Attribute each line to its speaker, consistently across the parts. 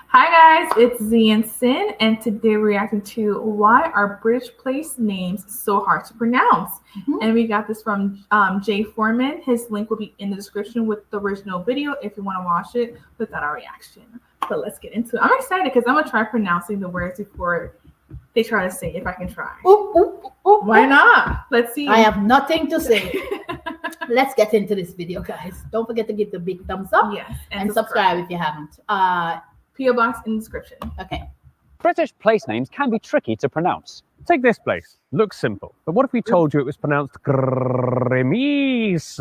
Speaker 1: Hi guys, it's Xee and Cyn, and today we're reacting to why are British place names so hard to pronounce. And we got this from Jay Foreman. His link will be in the description with the original video if you want to watch it without our reaction. But let's get into it. I'm excited because I'm gonna try pronouncing the words before they try to say if I can try. Why not? Let's see.
Speaker 2: I have nothing to say. Let's get into this video, guys. Don't forget to give the big thumbs up.
Speaker 1: Yes,
Speaker 2: and subscribe if you haven't.
Speaker 1: P.O. box in the description.
Speaker 2: Okay.
Speaker 3: British place names can be tricky to pronounce. Take this place. Looks simple. But what if we told you it was pronounced Grimmies?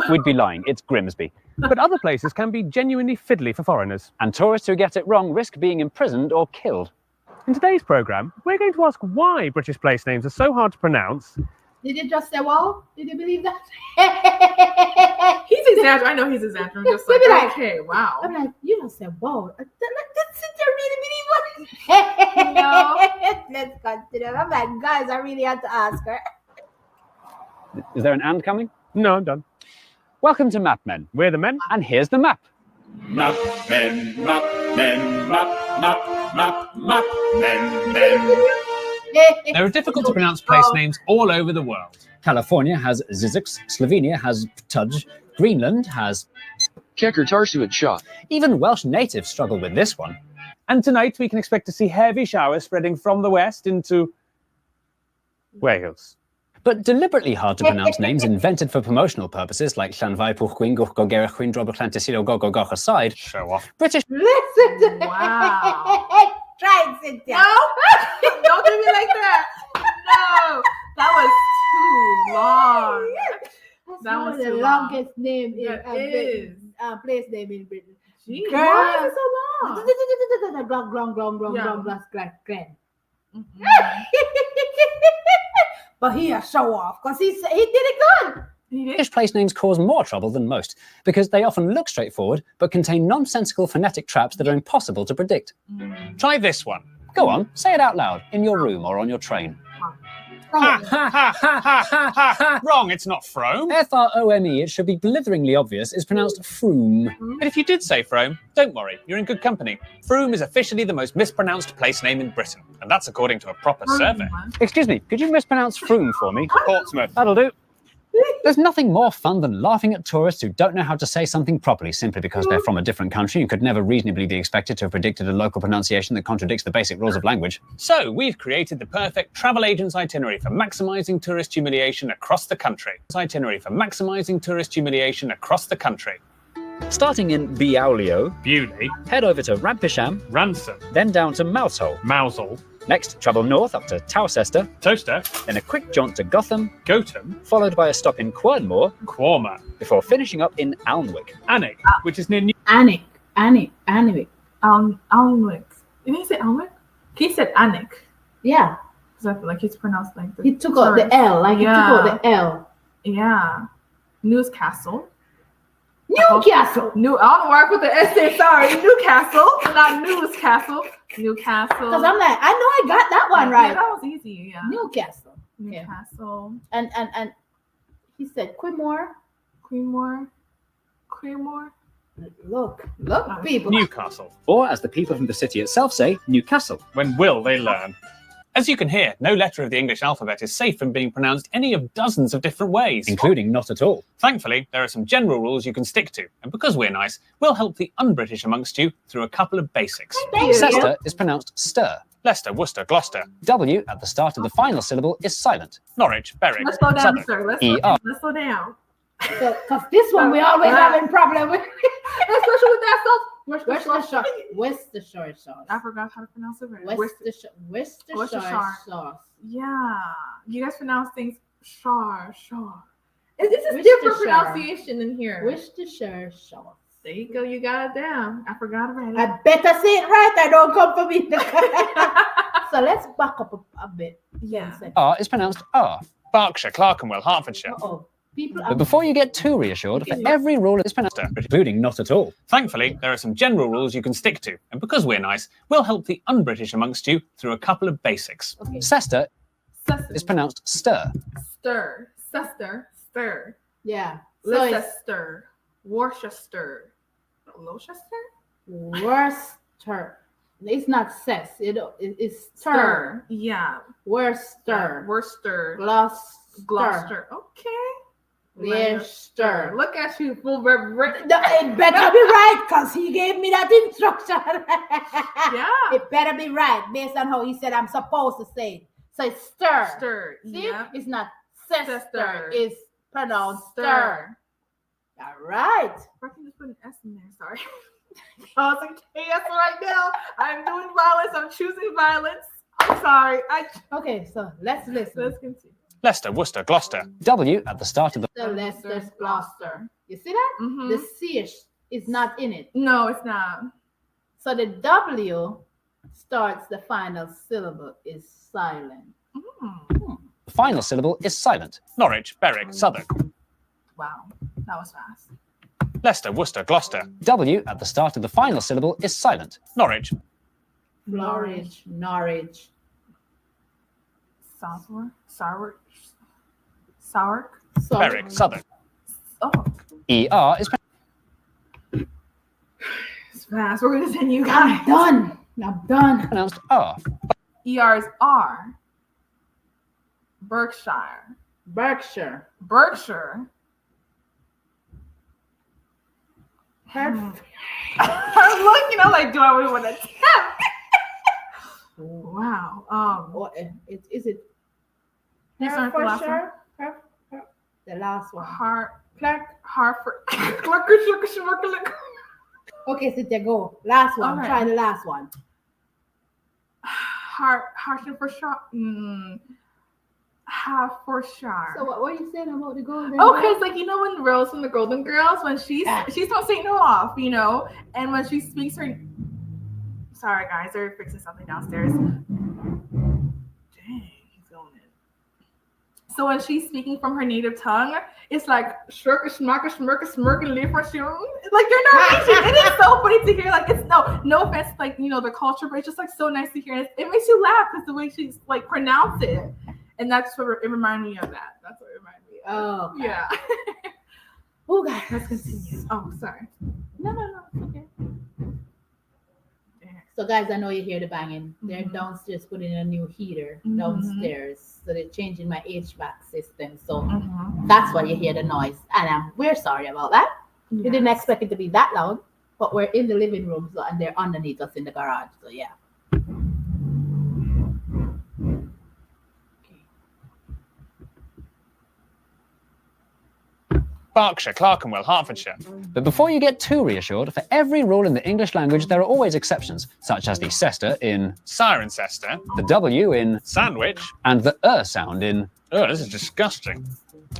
Speaker 3: We'd be lying. It's Grimsby. But other places can be genuinely fiddly for foreigners. And tourists who get it wrong risk being imprisoned or killed. In today's programme, we're going to ask why British place names are so hard to pronounce.
Speaker 2: Did you just say wow? Did you believe that?
Speaker 1: He's exaggerating. I know he's exaggerating. I'm just like, okay, wow.
Speaker 2: I'm like, you just said wow. That's it. You really believe what?
Speaker 1: No.
Speaker 2: Let's continue. I'm like, guys, I really had to ask her.
Speaker 3: Is there an and coming? No, I'm done. Welcome to Map Men. We're the men, and here's the map.
Speaker 4: Map men, map men, map men, men.
Speaker 3: There are difficult to pronounce place names all over the world. California has Zizix, Slovenia has Tudge, Greenland has
Speaker 4: Kekertarsuit.
Speaker 3: Even Welsh natives struggle with this one. And tonight we can expect to see heavy showers spreading from the west into Wales. But deliberately hard to pronounce names invented for promotional purposes like Llanfai Pwchwyn Gogera Drobl Llantysilio Gogogoch aside, show off. British.
Speaker 2: Listen.
Speaker 1: Wow.
Speaker 2: Try it, Cynthia.
Speaker 1: No, don't do me like that. No, that was too long.
Speaker 2: That was the longest name in place name in Britain.
Speaker 1: Gee, why is it so long?
Speaker 2: Glenn. But he a show off because he did it good.
Speaker 3: British place names cause more trouble than most because they often look straightforward but contain nonsensical phonetic traps that are impossible to predict. Try this one. Go on, say it out loud in your room or on your train. Wrong, it's not frome. F-R-O-M-E, it should be blitheringly obvious, is pronounced froom. But if you did say frome, don't worry, you're in good company. Frome is officially the most mispronounced place name in Britain, and that's according to a proper survey. Excuse me, could you mispronounce froom for me? Portsmouth. That'll do. There's nothing more fun than laughing at tourists who don't know how to say something properly simply because they're from a different country and could never reasonably be expected to have predicted a local pronunciation that contradicts the basic rules of language. So, we've created the perfect travel agent's itinerary for maximising tourist humiliation across the country. Starting in Biaulio, Bewley, head over to Rampisham, Ransom, then down to Mousehole, Next, travel north up to Towcester, then a quick jaunt to Gotham, followed by a stop in Quernmore, before finishing up in Alnwick, which is near
Speaker 2: Alnwick.
Speaker 1: Alnwick. Did he say Alnwick? He said Alnwick.
Speaker 2: Yeah.
Speaker 1: Because I feel like it's pronounced like the.
Speaker 2: He took out the L, he took out the L.
Speaker 1: Yeah. Newcastle.
Speaker 2: I don't
Speaker 1: know why I put the essay. Sorry, Newcastle, not Newscastle. Newcastle.
Speaker 2: Because I'm like, I know I got that one right.
Speaker 1: Yeah, that was easy. Yeah.
Speaker 2: Newcastle. And he said Queenmore. Look, people.
Speaker 3: Newcastle. Or as the people from the city itself say, Newcastle. When will they learn? As you can hear, no letter of the English alphabet is safe from being pronounced any of dozens of different ways. Including not at all. Thankfully, there are some general rules you can stick to. And because we're nice, we'll help the un-British amongst you through a couple of basics. Cester is pronounced stir. Leicester, Worcester, Gloucester. W at the start of the final syllable is silent. Norwich, Berwick.
Speaker 1: Let's slow down, sir. Let's slow down.
Speaker 2: Because this one we always having problem with.
Speaker 1: Especially with that sauce.
Speaker 2: Worcestershire sauce.
Speaker 1: I forgot how to pronounce it right.
Speaker 2: Worcestershire sauce.
Speaker 1: Yeah. You guys pronounce things shar. This is different pronunciation in here.
Speaker 2: Worcestershire sauce.
Speaker 1: There you go. You got it down. I forgot already.
Speaker 2: I better say it right. I don't come for me. So let's back up a bit.
Speaker 1: Yeah.
Speaker 3: R is pronounced R. Berkshire, Clerkenwell, Hertfordshire. But before you get too reassured, for every rule is pronounced, including not at all. Thankfully, there are some general rules you can stick to. And because we're nice, we'll help the un-British amongst you through a couple of basics. Cester is pronounced stir.
Speaker 1: Cester.
Speaker 2: Yeah.
Speaker 1: Leicester. Worcester. Gloucester?
Speaker 2: Worcester. It's not cess. It's
Speaker 1: Stir. Yeah.
Speaker 2: Worcester.
Speaker 1: Worcester.
Speaker 2: Gloucester.
Speaker 1: Okay.
Speaker 2: Leicester.
Speaker 1: Look at you, full
Speaker 2: No, it better be right because he gave me that instruction.
Speaker 1: Yeah.
Speaker 2: It better be right based on how he said I'm supposed to say it. So it's stir.
Speaker 1: Stir.
Speaker 2: See?
Speaker 1: Yeah.
Speaker 2: It's not sister. It's pronounced stir.
Speaker 1: Stir.
Speaker 2: All right.
Speaker 1: I can just put an S in there. Sorry. I was like, yes, right now. I'm doing violence. I'm choosing violence. I'm sorry.
Speaker 2: Okay, so let's listen.
Speaker 1: Let's continue.
Speaker 3: Leicester, Worcester, Gloucester. W at the start of the...
Speaker 2: The Leicester's Gloucester. You see that?
Speaker 1: Mm-hmm.
Speaker 2: The C is not in it.
Speaker 1: No, it's not.
Speaker 2: So the W starts the final syllable is silent.
Speaker 3: The final syllable is silent. Norwich, Berwick, Southwark.
Speaker 1: Wow, that was fast.
Speaker 3: Leicester, Worcester, Gloucester. W at the start of the final syllable is silent. Norwich.
Speaker 2: Norwich.
Speaker 1: Southwark.
Speaker 3: Berwick, Southwark.
Speaker 1: Oh,
Speaker 3: ER is
Speaker 1: it's fast. We're gonna send you guys.
Speaker 2: I'm done.
Speaker 3: pronounced R.
Speaker 1: ER is R. Berkshire. I'm looking. I'm like, do I really want to tap? Wow.
Speaker 2: What is it?
Speaker 1: This one, the last one.
Speaker 2: The last one.
Speaker 1: Hartford.
Speaker 2: Okay, so there go. Last one.
Speaker 1: Okay.
Speaker 2: Try the last one.
Speaker 1: Hertfordshire. Hertfordshire.
Speaker 2: So what were you saying about the golden?
Speaker 1: Oh, because like when Rose from the Golden Girls, when she's from St. Olaf, and when she speaks her. Sorry guys, they're fixing something downstairs. Dang, he's going in. So when she's speaking from her native tongue, it's like shirka shmaka shmirka smirka lifrashun. Like they're Norwegian. It is so funny to hear. Like it's no offense, like the culture, but it's just like so nice to hear. And it makes you laugh because the way she's like pronounce it. And that's what it reminded me of that. That's what it reminded me of.
Speaker 2: Oh, okay.
Speaker 1: Yeah.
Speaker 2: Oh, guys.
Speaker 1: Let's continue. Oh, sorry. No, it's okay.
Speaker 2: So, guys, I know you hear the banging. They're downstairs putting a new heater downstairs. So, they're changing my HVAC system. So, that's why you hear the noise. And we're sorry about that. We didn't expect it to be that loud. But we're in the living room, and they're underneath us in the garage. So, yeah.
Speaker 3: Berkshire, Clerkenwell, Hertfordshire. But before you get too reassured, for every rule in the English language, there are always exceptions, such as the cester in Cirencester, the W in Sandwich, and the sound in this is disgusting.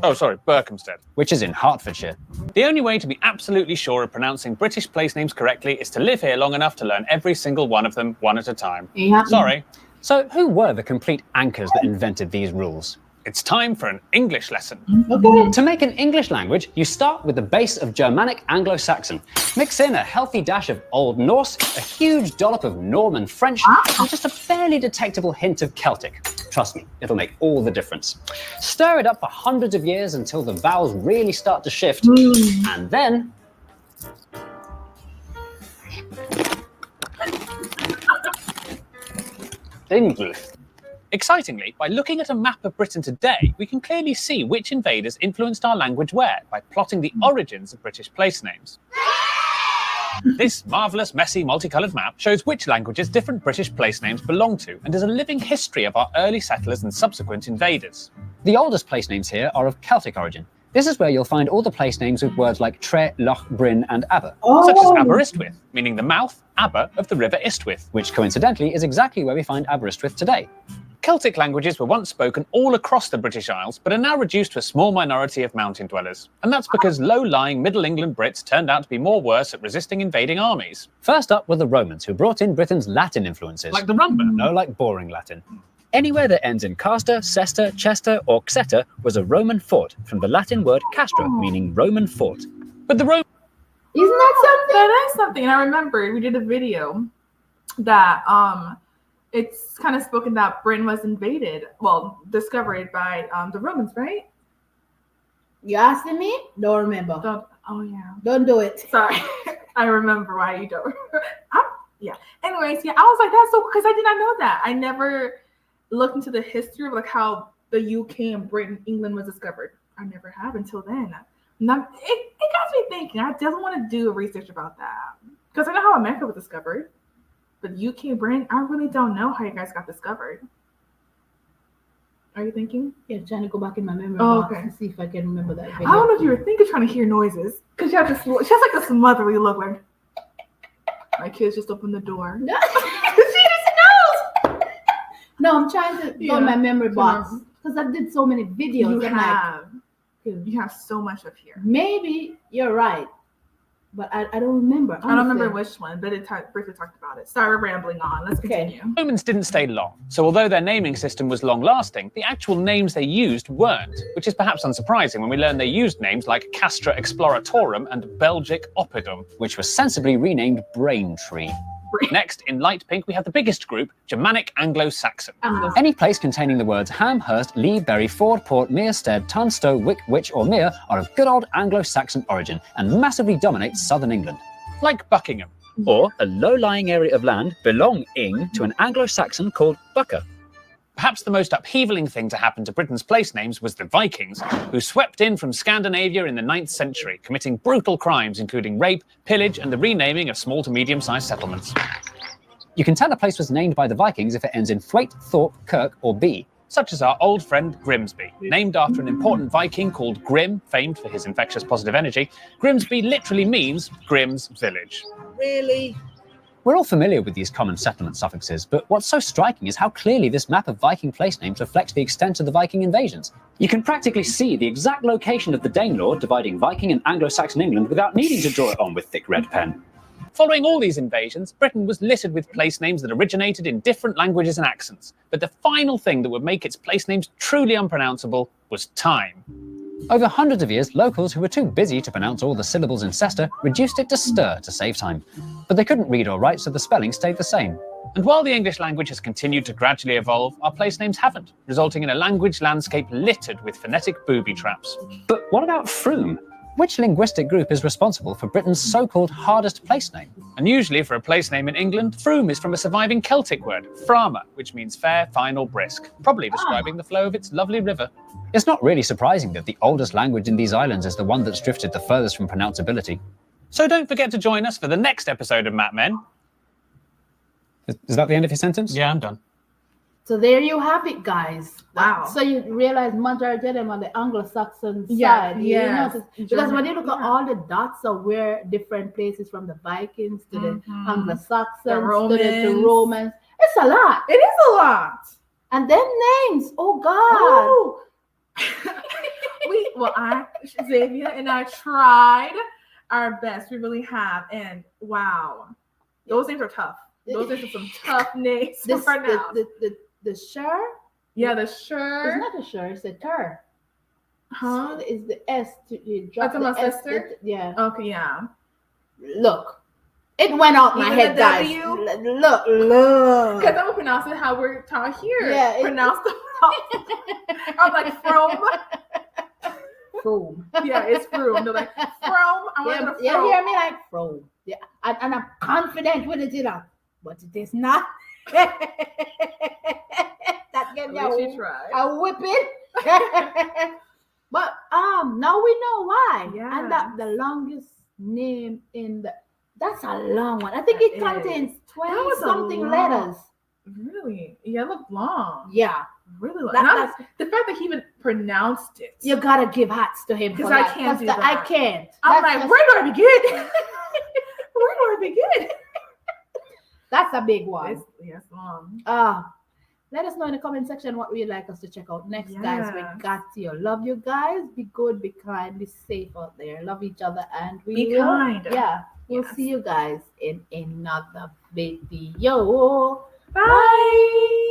Speaker 3: Oh, sorry, Berkhamsted, which is in Hertfordshire. The only way to be absolutely sure of pronouncing British place names correctly is to live here long enough to learn every single one of them one at a time.
Speaker 2: Yeah.
Speaker 3: Sorry. So who were the complete anchors that invented these rules? It's time for an English lesson.
Speaker 2: Okay.
Speaker 3: To make an English language, you start with the base of Germanic Anglo-Saxon. Mix in a healthy dash of Old Norse, a huge dollop of Norman French, and just a barely detectable hint of Celtic. Trust me, it'll make all the difference. Stir it up for hundreds of years until the vowels really start to shift, and then... English. Excitingly, by looking at a map of Britain today, we can clearly see which invaders influenced our language where by plotting the origins of British place names. This marvellous, messy, multicoloured map shows which languages different British place names belong to and is a living history of our early settlers and subsequent invaders. The oldest place names here are of Celtic origin. This is where you'll find all the place names with words like Tre, Loch, Bryn and Aber, such as Aberystwyth, meaning the mouth, Aber, of the River Istwyth, which coincidentally is exactly where we find Aberystwyth today. Celtic languages were once spoken all across the British Isles, but are now reduced to a small minority of mountain dwellers. And that's because low-lying Middle England Brits turned out to be more worse at resisting invading armies. First up were the Romans, who brought in Britain's Latin influences. Like the rumba? No, like boring Latin. Anywhere that ends in caster, cester, chester, or xeter was a Roman fort, from the Latin word castra, meaning Roman fort. But the Romans...
Speaker 2: Isn't that something?
Speaker 1: That is something. And I remember we did a video that it's kind of spoken that Britain was invaded, discovered by the Romans, right?
Speaker 2: You asking me? Don't remember.
Speaker 1: Oh yeah.
Speaker 2: Don't do it.
Speaker 1: Sorry. I remember why you don't. Yeah. Anyways, yeah, I was like, that's so, because I did not know that. I never looked into the history of like how the UK and Britain, England was discovered. I never have until then. It got me thinking. I just want to do research about that because I know how America was discovered, but UK and Britain, I really don't know how you guys got discovered. Are you thinking?
Speaker 2: Yeah, trying to go back in my memory box to see if I can remember that video.
Speaker 1: I don't know if you were thinking, trying to hear noises, because she has like this motherly look, like my kids just opened the door.
Speaker 2: No.
Speaker 1: She just knows.
Speaker 2: No, I'm trying to go in my memory box because I did so many videos.
Speaker 1: You have so much up here.
Speaker 2: Maybe you're right, but I don't remember.
Speaker 1: I don't remember which one, but it briefly talked about it. Sorry, we're rambling on. Let's continue.
Speaker 3: Romans didn't stay long, so although their naming system was long-lasting, the actual names they used weren't, which is perhaps unsurprising when we learn they used names like Castra Exploratorum and Belgic Oppidum,
Speaker 5: which was sensibly renamed Braintree.
Speaker 3: Next, in light pink, we have the biggest group, Germanic Anglo-Saxon.
Speaker 5: Any place containing the words Ham, Hurst, Lee, Bury, Ford, Port, Mearstead, Tunstall, Wick, Witch, or Mere are of good old Anglo-Saxon origin and massively dominate southern England.
Speaker 3: Like Buckingham.
Speaker 5: Or a low-lying area of land belonging to an Anglo-Saxon called Bucca.
Speaker 3: Perhaps the most upheavaling thing to happen to Britain's place names was the Vikings, who swept in from Scandinavia in the 9th century, committing brutal crimes including rape, pillage, and the renaming of small to medium-sized settlements.
Speaker 5: You can tell a place was named by the Vikings if it ends in Thwaite, Thorpe, Kirk, or B.
Speaker 3: Such as our old friend Grimsby. Named after an important Viking called Grim, famed for his infectious positive energy, Grimsby literally means Grim's village.
Speaker 2: Really?
Speaker 5: We're all familiar with these common settlement suffixes, but what's so striking is how clearly this map of Viking place names reflects the extent of the Viking invasions. You can practically see the exact location of the Danelaw dividing Viking and Anglo-Saxon England without needing to draw it on with thick red pen.
Speaker 3: Following all these invasions, Britain was littered with place names that originated in different languages and accents, but the final thing that would make its place names truly unpronounceable was time.
Speaker 5: Over hundreds of years, locals who were too busy to pronounce all the syllables in Cester reduced it to stir to save time. But they couldn't read or write, so the spelling stayed the same.
Speaker 3: And while the English language has continued to gradually evolve, our place names haven't, resulting in a language landscape littered with phonetic booby traps.
Speaker 5: But what about Froome? Which linguistic group is responsible for Britain's so-called hardest place name?
Speaker 3: And usually for a place name in England, Froome is from a surviving Celtic word, frama, which means fair, fine or brisk, probably describing the flow of its lovely river.
Speaker 5: It's not really surprising that the oldest language in these islands is the one that's drifted the furthest from pronounceability.
Speaker 3: So don't forget to join us for the next episode of Map Men.
Speaker 5: Is that the end of your sentence?
Speaker 3: Yeah, I'm done.
Speaker 2: So there you have it, guys.
Speaker 1: Wow.
Speaker 2: So you realize majority of them on the Anglo-Saxon
Speaker 1: Yeah,
Speaker 2: side.
Speaker 1: yes.
Speaker 2: Because when you look at all the dots of where different places from the Vikings to the Anglo-Saxons
Speaker 1: The
Speaker 2: to Romans, it's a lot.
Speaker 1: It is a lot.
Speaker 2: And then names, oh God.
Speaker 1: Xavier and I tried our best. We really have. And wow, those names are tough. Those are some tough names to pronounce.
Speaker 2: The Shur?
Speaker 1: Yeah, the Shur.
Speaker 2: It's not a Shur, it's a Tur.
Speaker 1: Huh?
Speaker 2: So it's the S. You drop
Speaker 1: That's
Speaker 2: the
Speaker 1: my
Speaker 2: S.
Speaker 1: sister?
Speaker 2: Yeah.
Speaker 1: Okay, yeah.
Speaker 2: Look. It went out my
Speaker 1: Even
Speaker 2: head,
Speaker 1: the
Speaker 2: guys.
Speaker 1: W?
Speaker 2: Look.
Speaker 1: Because I'm pronounce it how we're taught here.
Speaker 2: Yeah,
Speaker 1: pronounce the I'm like Frome.
Speaker 2: Froome.
Speaker 1: Yeah, it's Frome. They're like Frome. I want to go to
Speaker 2: You
Speaker 1: Frome.
Speaker 2: hear me like Froome. Yeah, and I'm confident with it, but it is not. That gave me a whipping. But now we know why.
Speaker 1: Yeah.
Speaker 2: And that the longest name that's a long one. I think it contains 20 something letters.
Speaker 1: Really? Yeah, it looked long.
Speaker 2: Yeah.
Speaker 1: Really long.
Speaker 2: That's
Speaker 1: the fact that he even pronounced it.
Speaker 2: You gotta give hats to him
Speaker 1: Because I can't do that.
Speaker 2: I can't.
Speaker 1: I'm like, where do I begin? Where do I begin?
Speaker 2: That's a big one.
Speaker 1: It's long.
Speaker 2: Let us know in the comment section what you'd like us to check out next, guys. We got you. Love you guys. Be good, be kind, be safe out there. Love each other, and
Speaker 1: be kind.
Speaker 2: Yeah. We'll see you guys in another video.
Speaker 1: Bye.